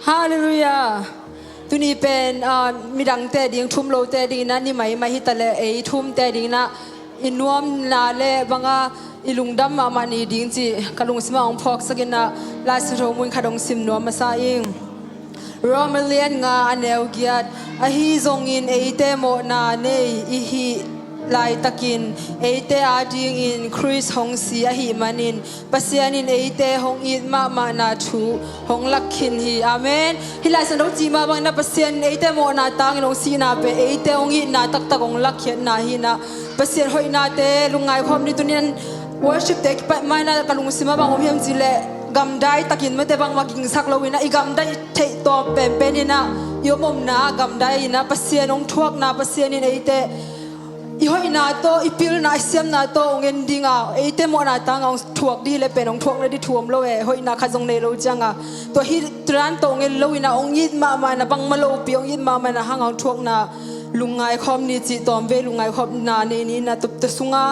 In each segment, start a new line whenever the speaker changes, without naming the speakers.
ฮาเลลูยาตุนี้เป็นมีดังแต่ดิ่งทุ่มโลแต่ดิ่งนะนี่ไม่ฮิตะเลทุ่มแต่ดิ่งนะอินวมนาเลบังอาอิลุงดำมานี่ดิ่งจีกะลุงสมาองพอกสกินนะลาสโรมุนขดงซิมนัวมาซาอิงรอมเลียนงาอันเอวเกียดอหิซงอินเตโมนาเนอิฮิลายตะกินเตอาดิงอินคริสฮงสีอหิมันินปัสยานินเตฮงอิดมานาทูฮงลักขินฮีอาเมนฮิลายสันดจีมาบังนะปัสยานเตโมนาตังอินองสีนาเปเตฮงอิดนาตักตักองลักเขียนนาฮีนาปัสยานหอยนาเตลุงไงความนิตุเนียน worship เด็กไปไม่น่ากะลุงสิมาบังอมเฮียมจิเลกำได้ตะกินไม่แต่บางมากินสักเราวินะอีกำได้เทตัวเป็นนี่นะยมมนากำได้นะปัสยานองทวกนาปัสยานินเตอีหอยนาโตอีพิลนาเสียมนาโตเงินดิงอ่ะเตโมนาตังเอาทวกดีเลยเป็นองทวกเลยที่ทวมโลหอยนาขจงเนโลจังอ่ะตัวฮิตรันโตเงินโลวินะองยิดมานะบังมาโลปีองยิดมานะห้างเอาทวกนาลุงไงคอมนี่จิตอมเวลุงไงคอมนานี่นะตุบตะสุงา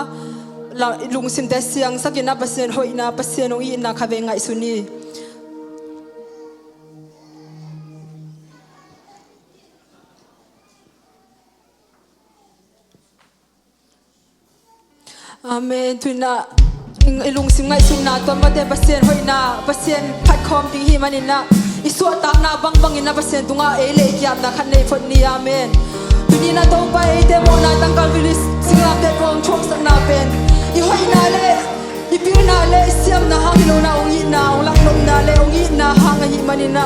ลุงสิมเตเสียงสักยินะปัสยานหอยนาปัสยานองยิดนาขเวงไงสุนีอาเมนทุน่าลุงสิงไงสุนาตัวมาเดปัสยานหอยนาปัสยานพัดคอมดิ้งหิมันินะอิสวดตามนาบังอินะปัสยานตุงาเล่กิยามนาขันในฝนนี้อาเมนตุนีนาตัวไปเดโมนาตังกาวิลิสสิงลาเดรองช่วงสักนาเป็นอีหอยนาเล่อีพิวนาเล่เสียมนาฮังอิโลนาองยินาองลังลมนาเล่องยินาฮังหิมันินะ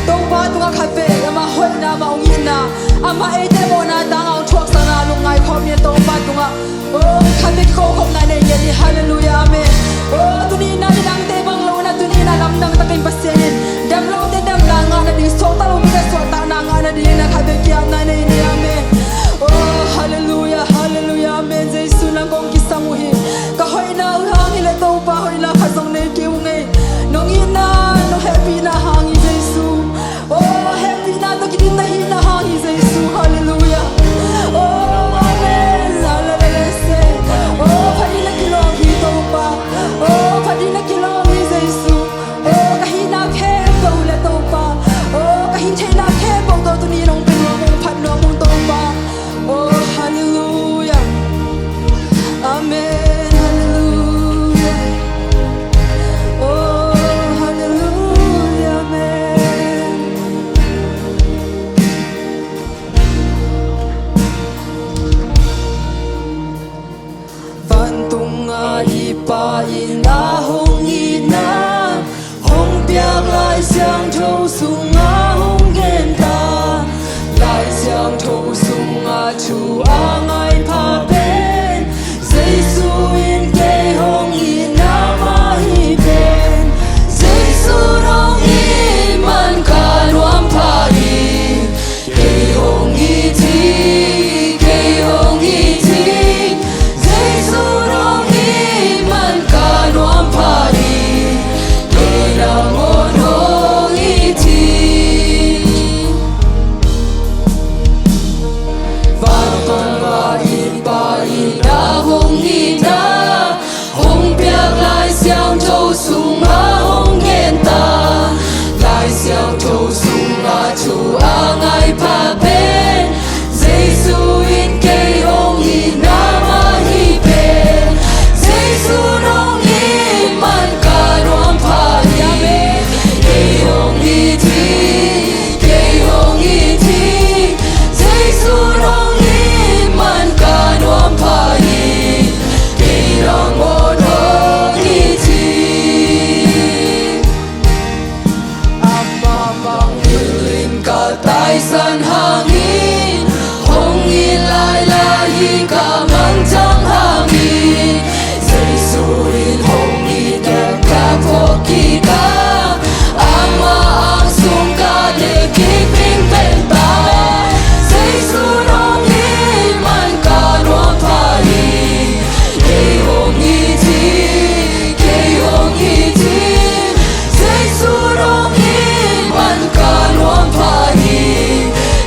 ตัวบ้านตุงาคาเฟ่อามาหอยนามาองยินาอามาเดโมนาตังเอาช่วงสักนาลุงไงคอมเนี่ยตัวบ้านตุงาโอ้ข้าไม่โกหกนายเนี่ยยันฮาเลลูยาอาเมนโอ้ตุนีนาดิดังเตบังโลนาตุนีนาลำดังตะกินปัสยานินดำโลเตดำลางานาดิโซตาโลมิเดโซตานางานาดินะข้าเบกิยามนายเนี่ยอาเมนโอ้ฮาเลลูยาฮาเลลูยาอาเมนเจสุนังกงกิสามุฮิก็หอยนาหางอิเลโตปาหอยนาข้าส่งเนกิวเงน้องอินาน้องแฮปปี้นาหางอิเจสุโอ้แฮปปี้นาตะกินนาฮินาหางอิเจสุฮาเลลูยาโอ้อาเมนซาเลเลเซโอ้พอดีนักกิโลฮิโตปาโอ้พอดีนักกิโลอิเจสุโอ้กะฮินาแค่โตเลโตปาโอ้กะฮิเทนาแค่โตโตตุนีน้องเป็นน้องพันน้องโตปาโอ้ฮาเลลูยาอาเมนฮาเลลูยาโอ้ฮาเลลูยาอาเมนฟันตุงอาอีปาอีนาหงอีนาหงเปียกลายเสียงโถสุงาหงเกนตาลายเสียงโถสุงาชูอาไงพาเป็นเซซูอินเกหงอีนามาฮีเป็นเซซูรองอีมันการวมพาอีเกหงอีทีเกหงอีทีเซซูรองอีมันการวมพาอีเกดังโอนหงอีทีฟังตงอาอีปาอีนาหงอีนาหงเปียกลายเสียงโถสุงาหงเย็นตาลายเสียงโถสุงาชูอาไงพาเป็นเซซูอินเกหงอีนามาฮีเป็นเซซูรองอีมันการวมพาอีเกหงอีทีเกหงอีทีเซซูรองอีมันการวมพาอีเกดังโอนหงอีทีอามาบังวิลินกาตายสันหางอีหงอีลายลายีกามันจังหางอีเซซูอินหงอีเดกาโคกีกาอามาอังสุงกาเดกิปิงเป็นตาเซซูรองอีมันการวมพาอีเกหงอีทีเกหงอีทีเซซูรองอีมันการวมพาอี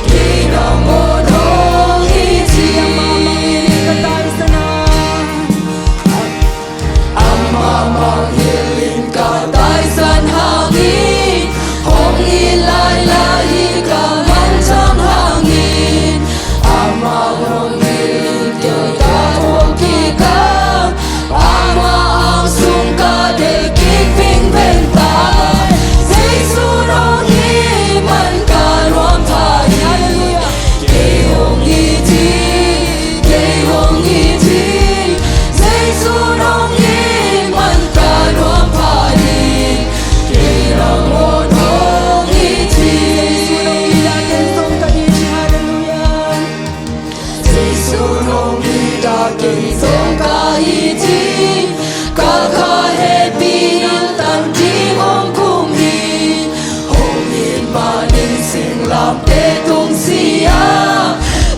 เก làm tế tung xia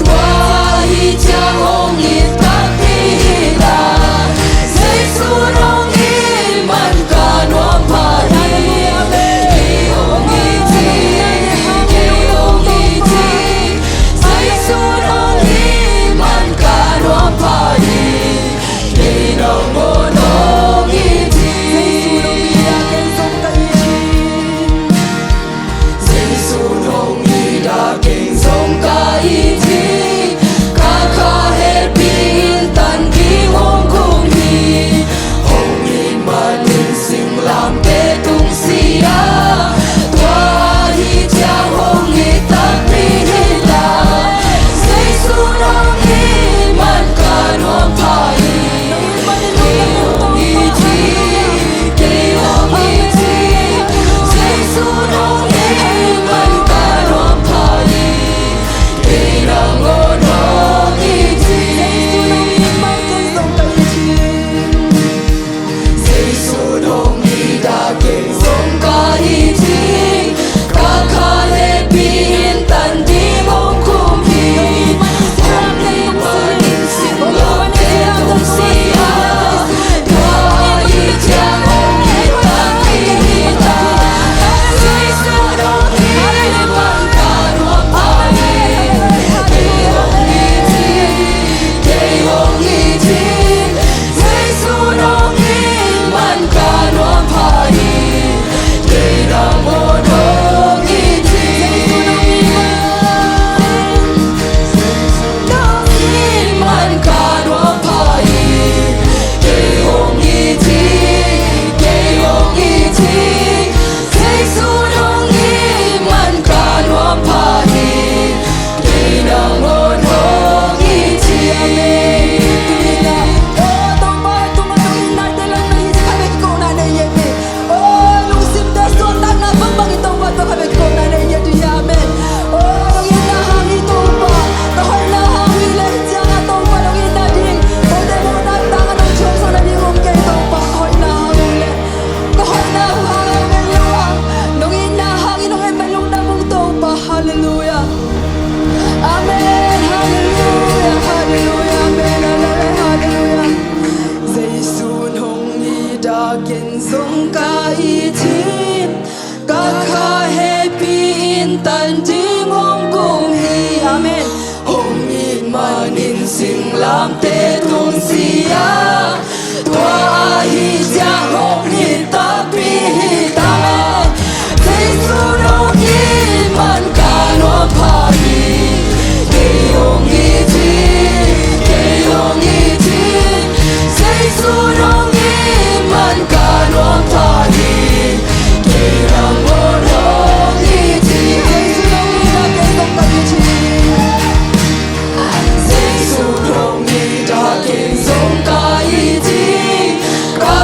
tua hi chang hong ít tắc đi ta giấy su nong in man ca nuông pa hi ki hong i ti ki hong i ti giấy su nong in man ca nuông pa hi ki nong mo nong i ti giấy su nong i da kinh sông ca i ti ca ca he bin tan ki hong kong hi hong in man in sing lam te tung sia tua hi cha hong i tak ri hi ta giấy su nong i man ca nuông pa hi ki hong i ti ki hong i ti giấy su nong i man ca nuông pa hi ki nang ngo nong i ti giấy su nong i da kinh sông ca i ti ca ca he bin tan di mong kum hi hong i man in sing lam te tung sia tua hi cha hong i tak ri ta giấy su nong i man ca nuông pa hi ki hong i ti ki hong i ti giấy su nong i man ca nuông pa hi ki nang mo nong i ti nong i man ca nuông pa hi ki hong i ti ki hong i ti giấy su nong i man ca nuông pa hi ki nang mo nong i ti Hallelujah. Amen, hallelujah, hallelujah, amen, hallelujah. Giây su nong i da kinh sông ca i ti ca ca happy in tan di mong kong hi amen hong in man in sing lam te tung sia tua hi cha hong hi ta pi hi ta giây su nong i man ca nuông pa hi ki hong i ti ki hong i ti giấy su nong i man ca nuông pa hi ki nang mo nong i ti giấy su nong i da kinh sông ca i ti ca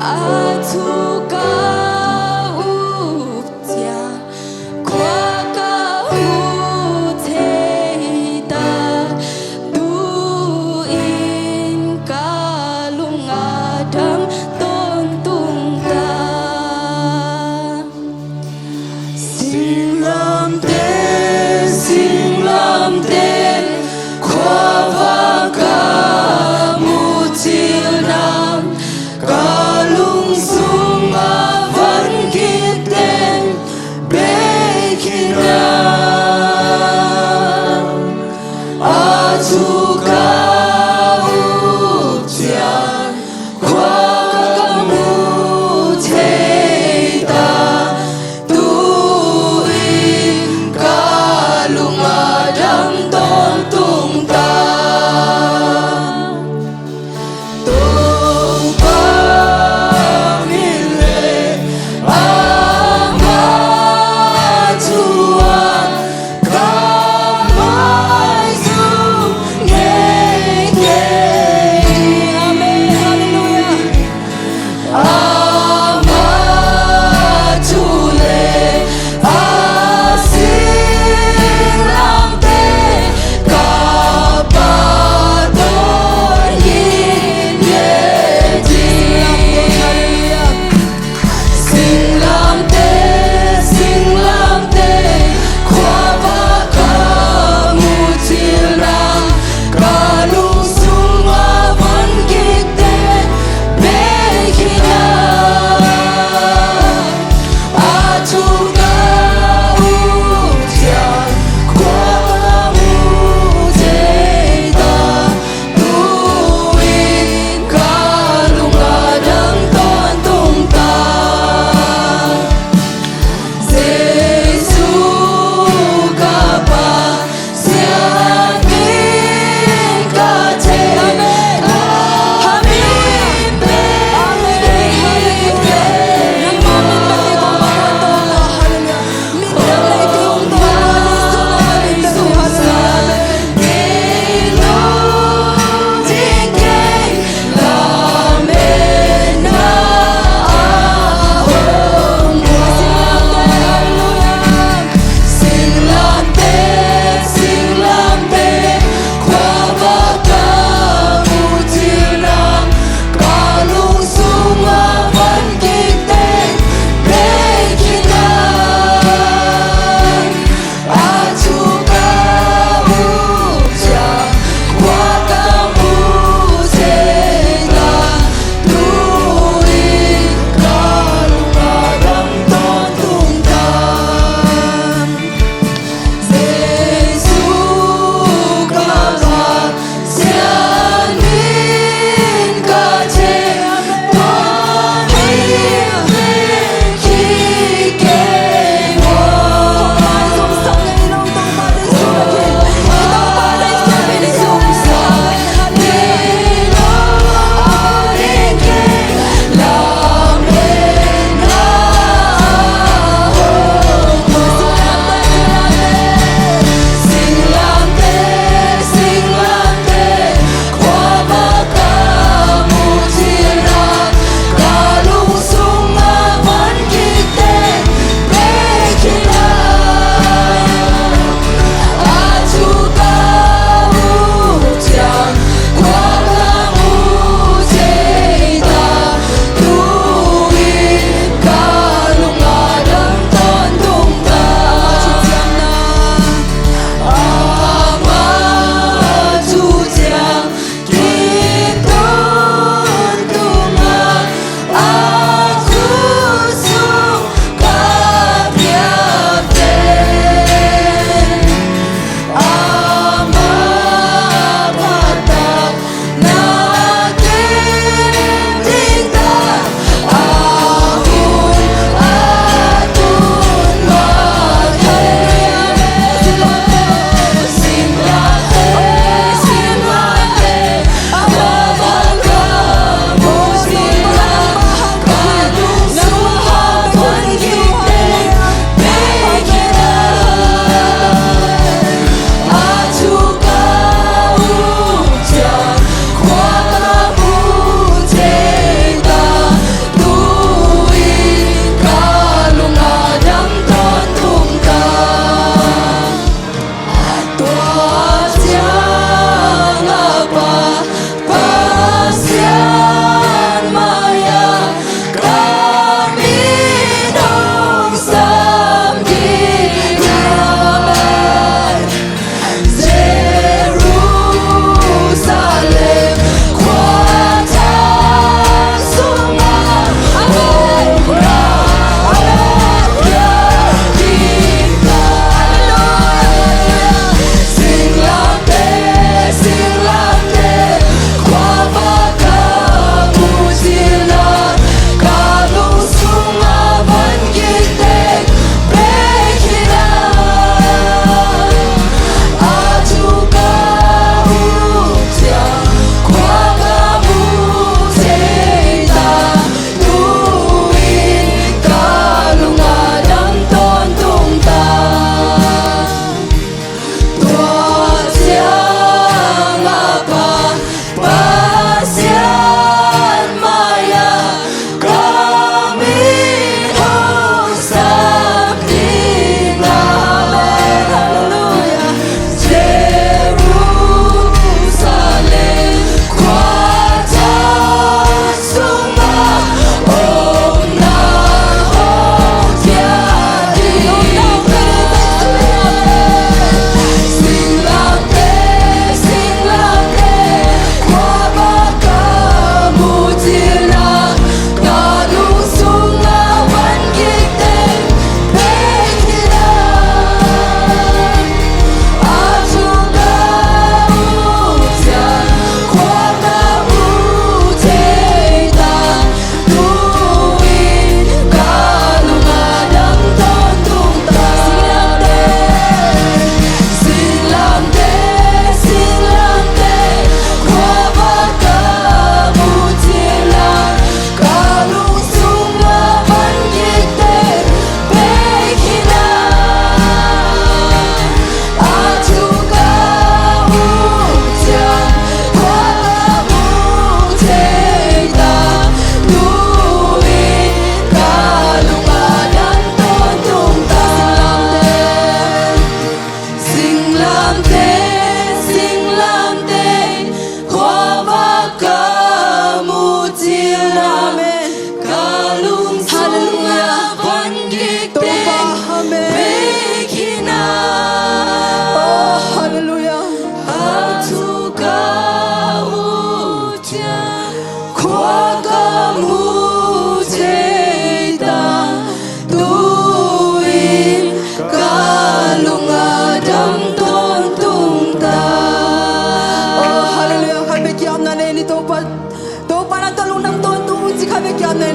atu ka uptia kwa ka uteida du in ka lungadam tontung ta sing lam ten kwa va ka mutil nam ka lung sung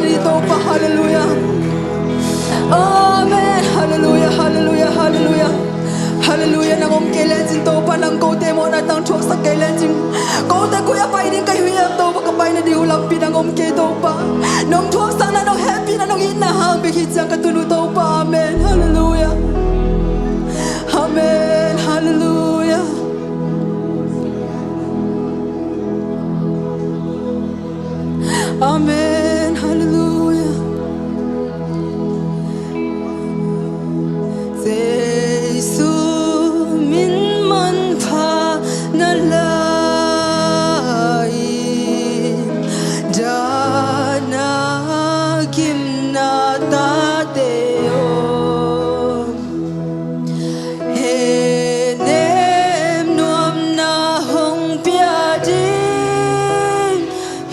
ni to pa hallelujah amen hallelujah hallelujah hallelujah hallelujah nang om kelen jin to pa nang ko te mo na tang thok sak kelen jin ko te ku ya pai ding kai hui to pa ka pai na di ulam pi nang om ke to pa nong thok sang na nong happy na nong in na hang be hi chang ka tulu to pa amen hallelujah amen hallelujah amen hallelujah Giêsu min man pha na lai da na kim na ta te o he nem nuam na hong pia di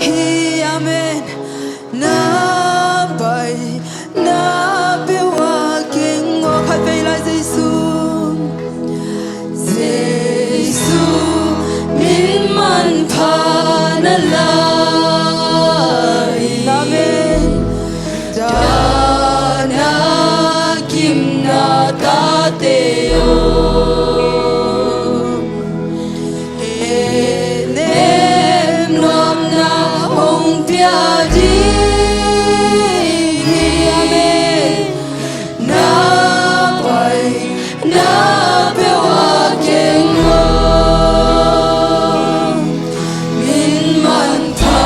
hi amen na bai na be wa king o kha ve lai Giêsu Giêsu min man pha na lai amen da na kim na ta te o nem nom na hong pia di amen na pai na pe wa ken mo min man pha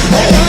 Take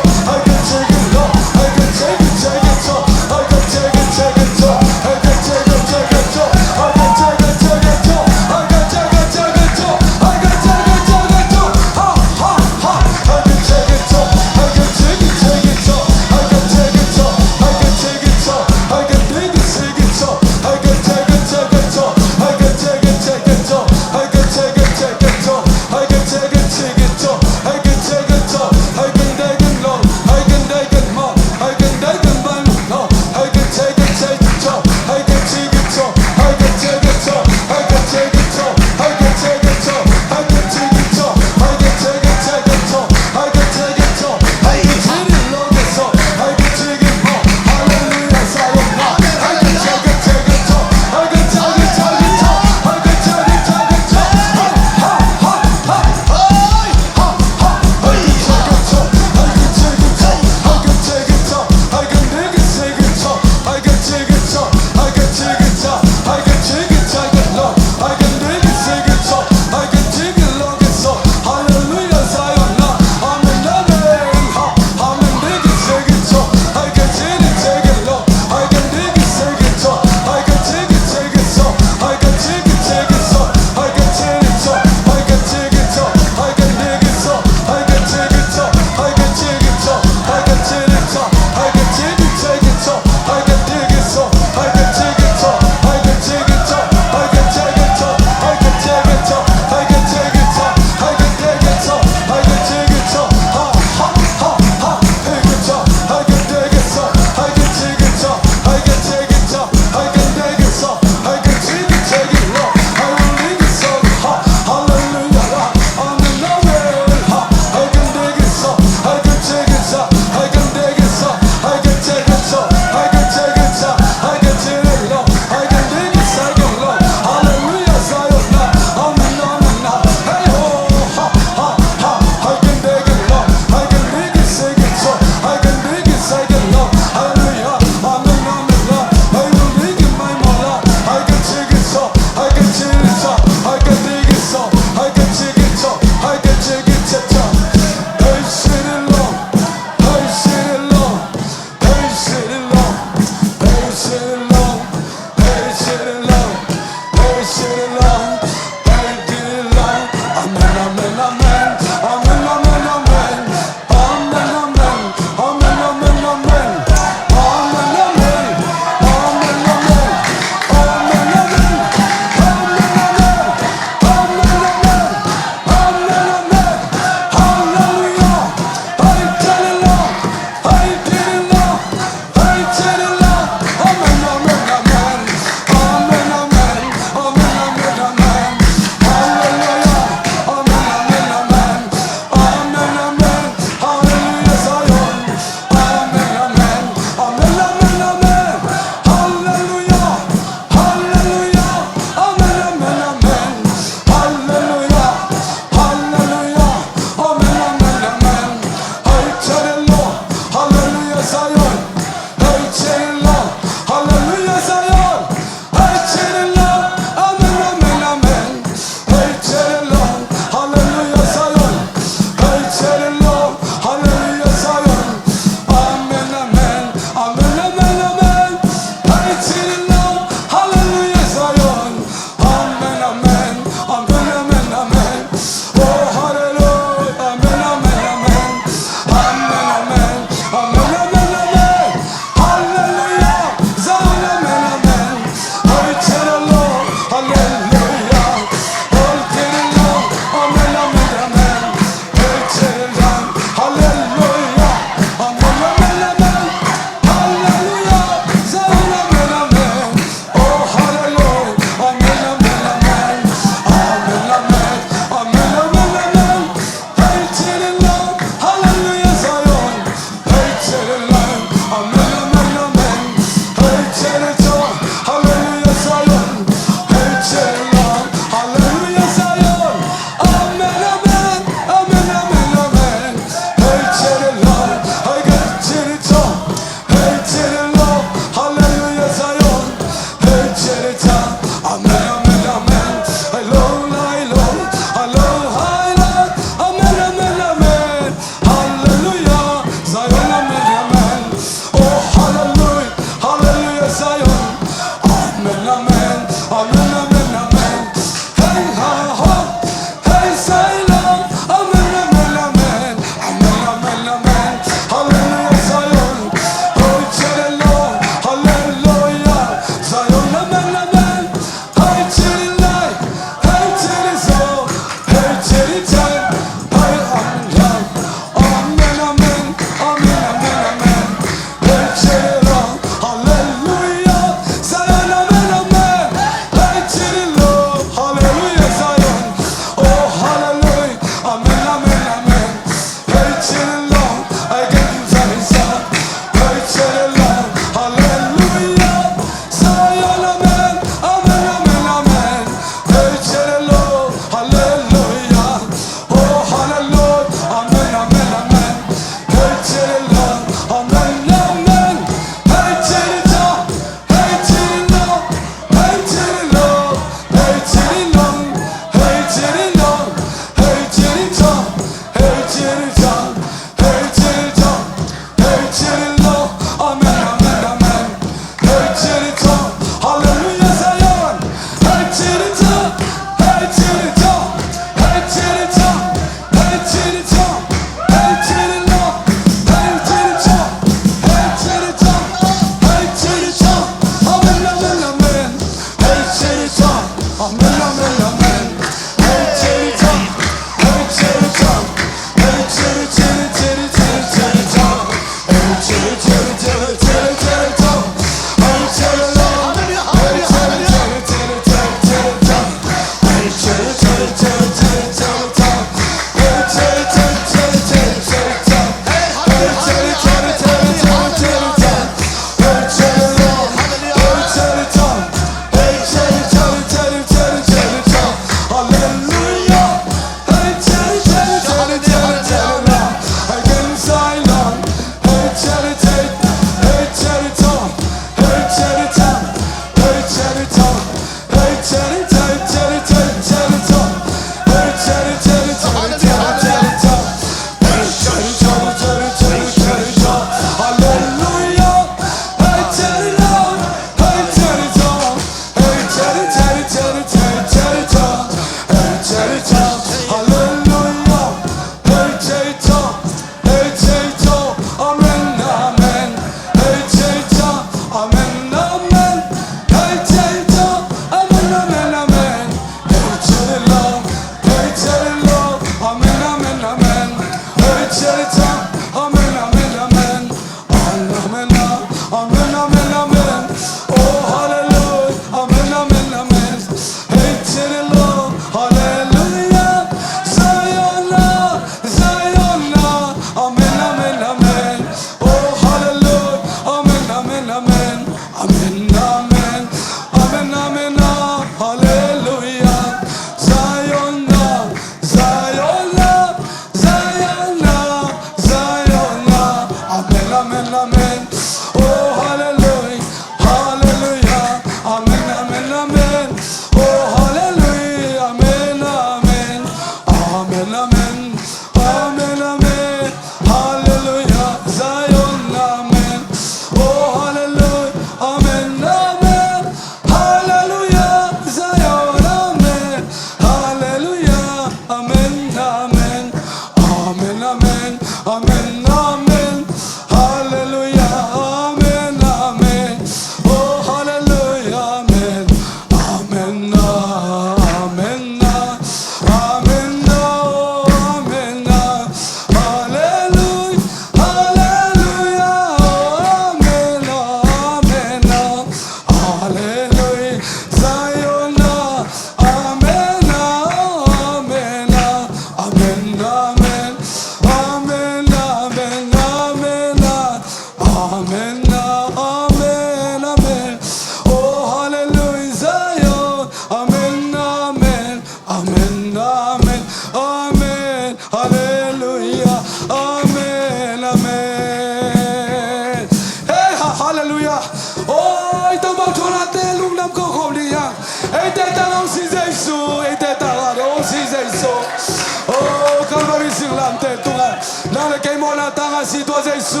si to Jesu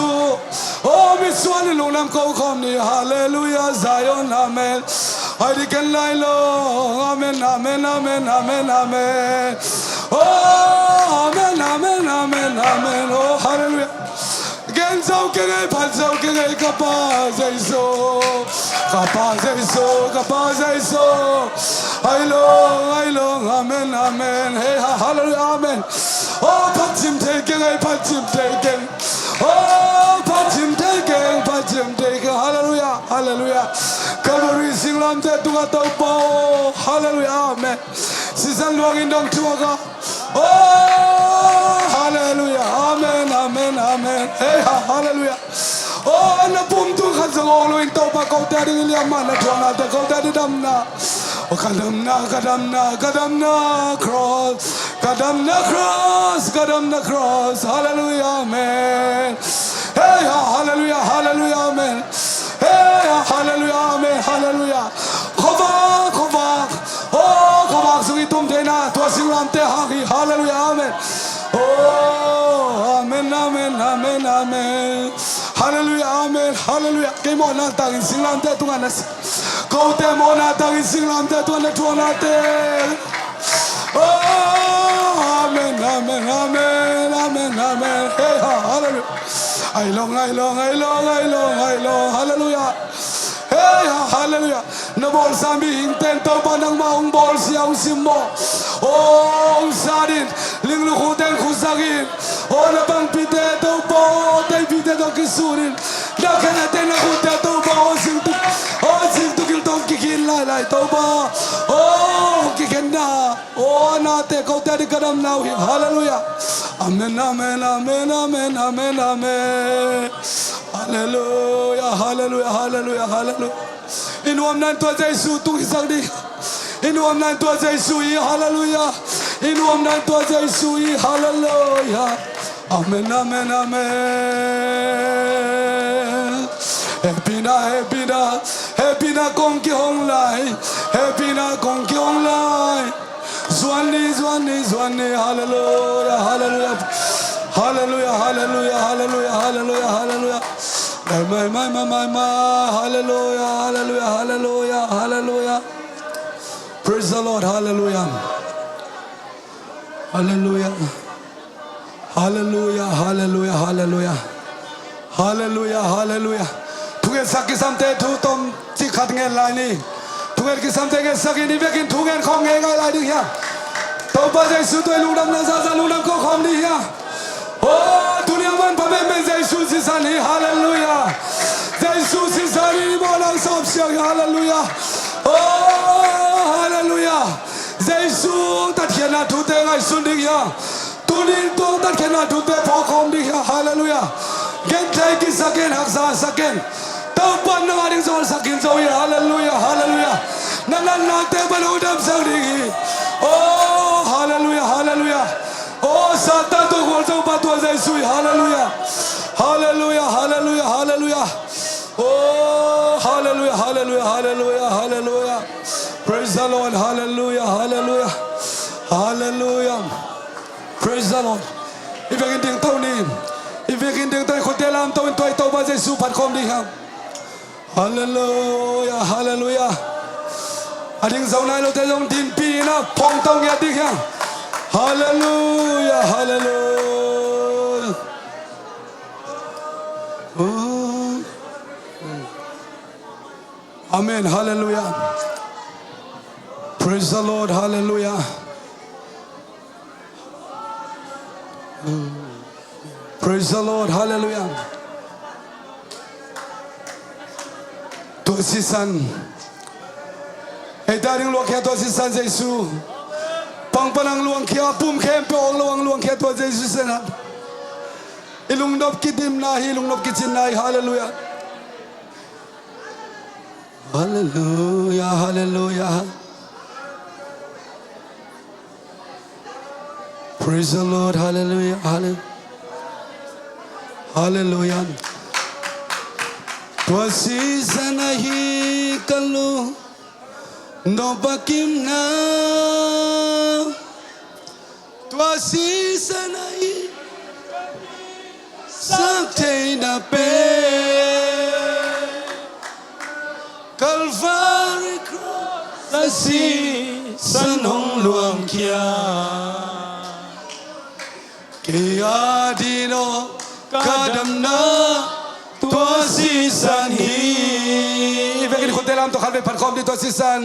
oh mi suan long nam ko khom ni hallelujah Zion amen I can lie low amen amen amen amen amen oh amen amen amen amen oh hallelujah Gen sao ke ngai phan sao ke ngai kapa Jesu ai long amen amen hey hallelujah amen oh pachim te ke ngai pachim te ke oh pachim te ke hallelujah hallelujah Calvary singlam te tunga tau po hallelujah amen sisan luang indong tuaga oh hallelujah amen amen amen hey hallelujah oh na pum tu khan sang lo in tau pa kau ta ding liam man na thong na ta kau ta di dam na oh kadam na cross hallelujah amen hey hallelujah hallelujah amen hey hallelujah amen hallelujah khova oh khova sungi tum te na to singlam te ha hallelujah amen oh amen amen amen amen hallelujah amen hallelujah ke mo na tang singlam te tu na ko te mo na tang singlam te tu na tu na te oh amen amen amen amen amen hey hallelujah ai long hallelujah hey hallelujah na bol sambi hinten to panang maung bol siang simbo oh sadin ling lu khuten khusagin oh na bang pite to bo dai pite to kisurin da kana te na khute to bo sing tu kil to kikin lai to bo oh kikenda oh na te ko te kadam now hallelujah amen amen amen amen amen amen hallelujah hallelujah hallelujah hallelujah inuam nan to Jesu tu isang di inuam nan to Jesu hallelujah inuam nan to Jesu hallelujah amen amen amen happy na kong ki hong lai Zwanni hallelujah hallelujah hallelujah hallelujah hallelujah hallelujah hallelujah my hallelujah hallelujah hallelujah hallelujah praise the Lord hallelujah hallelujah hallelujah hallelujah hallelujah hallelujah hallelujah tuge sakki samte thu tom chi khat nge lai ni tuge ki samte nge sakki ni bekin tugen khong nge ngai lai ding ya to ba Jesu tôi lu dam na sa lu dam ko khom đi ya oh dunia man pa men Jesu si sani hallelujah Jesu si sani mo lang sop siang hallelujah oh hallelujah Jesu tat khena thu te ngai sun ding ya tunin to tat khena thu te pho khom ding ya hallelujah gen thai ki saken hak sa saken to pan na ding zol sakin zo ya hallelujah hallelujah na te ban udam sang ding oh hallelujah hallelujah oh satan to gol zo pa to Jesu hallelujah hallelujah hallelujah hallelujah oh hallelujah hallelujah hallelujah hallelujah praise the Lord hallelujah hallelujah hallelujah praise the Lord if you can ding tau ni if you can ding tai khote lam tau toi to ba Jesu phat khom đi ham hallelujah hallelujah ading zau nai lo te zong tin pi na phong tong ya ding ham hallelujah hallelujah oh amen hallelujah praise the Lord hallelujah praise the Lord hallelujah to si san hey daring lo khe to si san Jesu pang panang luang khia pum khem pe ong luang khe to Jesu sana ilung nop kidim na hi ilung nop kitchen na hallelujah hallelujah hallelujah praise the Lord hallelujah hallelujah to si sana hi kalu no bakim na to si sana hi sắc thế na pe Calvary cross
ta si sân hồng luồng kia
kia đi nó
ca đầm na tua si san hi
về cáiคนเตลามตัวขันไปผัดคอมที่ตัวซิซัน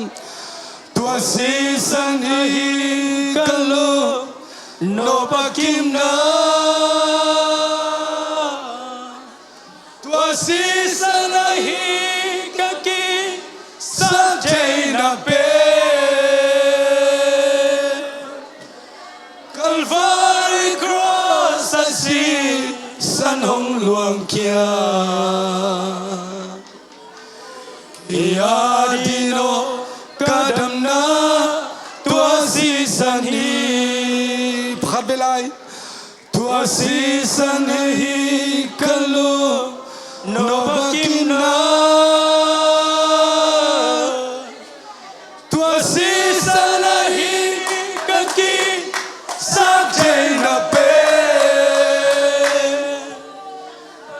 ตัวซิ
si san hi kalu no pakim na tua si san hi kaki sa jai na pe Calvary cross sa si san hồng luồng kia Iadino kadamna tua si san hi
ขัดไปเลย
tua si san hi kalu no bakimna tua si san hi kaki sak jai na pe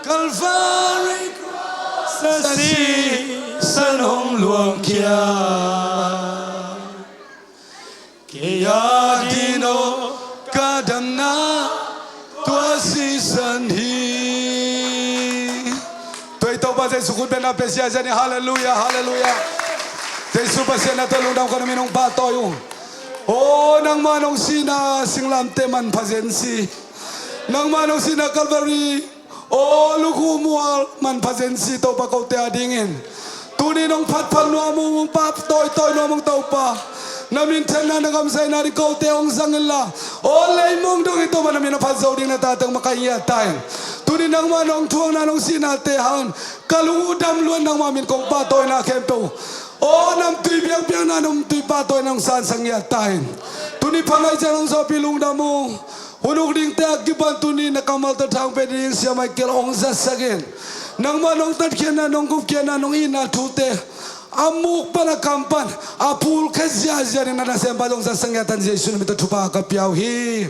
Calvary
sa si san hồng luồng kia kia
Dino kadamna tua si san hi ตัวตัวบ้านเจสุขุนเป็นอาเปเซียเจนี่ฮาเลลูยาฮาเลลูยาเจสุปัสเซนะตัวลุงดำคนมีน้องป้าต่ออยู่โอ้นางมาน้องซีนาสิงลามเตมันพาเซนซีนางมาน้องซีนาคัลวารีโอ้ลูกหูมัวมันพาเซนซีตัวปะเขาเตะดิ่งเงินตัวนี้น้องพัดพันนัวมุงป้าต่อยนัวมุงเต้าป้าnamin tena na kam say nari ko te ong sangila olay mong dong ito man namin napasaw ding natatang makaiya tayo tunin ang manong tuwang nanong sinatehan kalungudam luan ng mamin kong patoy na kempo o nam tuy biyang nanong tuy patoy ng sansang yatayin tuni pangay siya ng sa pilong damo hunok ding te agiban tuni nakamal tatang pwede yung siya may kilong sasagin nang manong tatkiyan nanong kupkiyan nanong inatute amuk para kampan apul kezia ni nana semba dong sa sangyatan Yesu na mito tupa kapiaw hi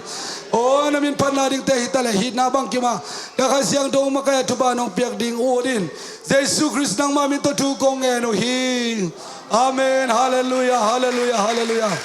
o namin panaring te hitala hit na bang kima nakasiyang dong makaya tuba nong piak ding udin Yesu Christ nang mamin to tukong eno hi amen hallelujah hallelujah hallelujah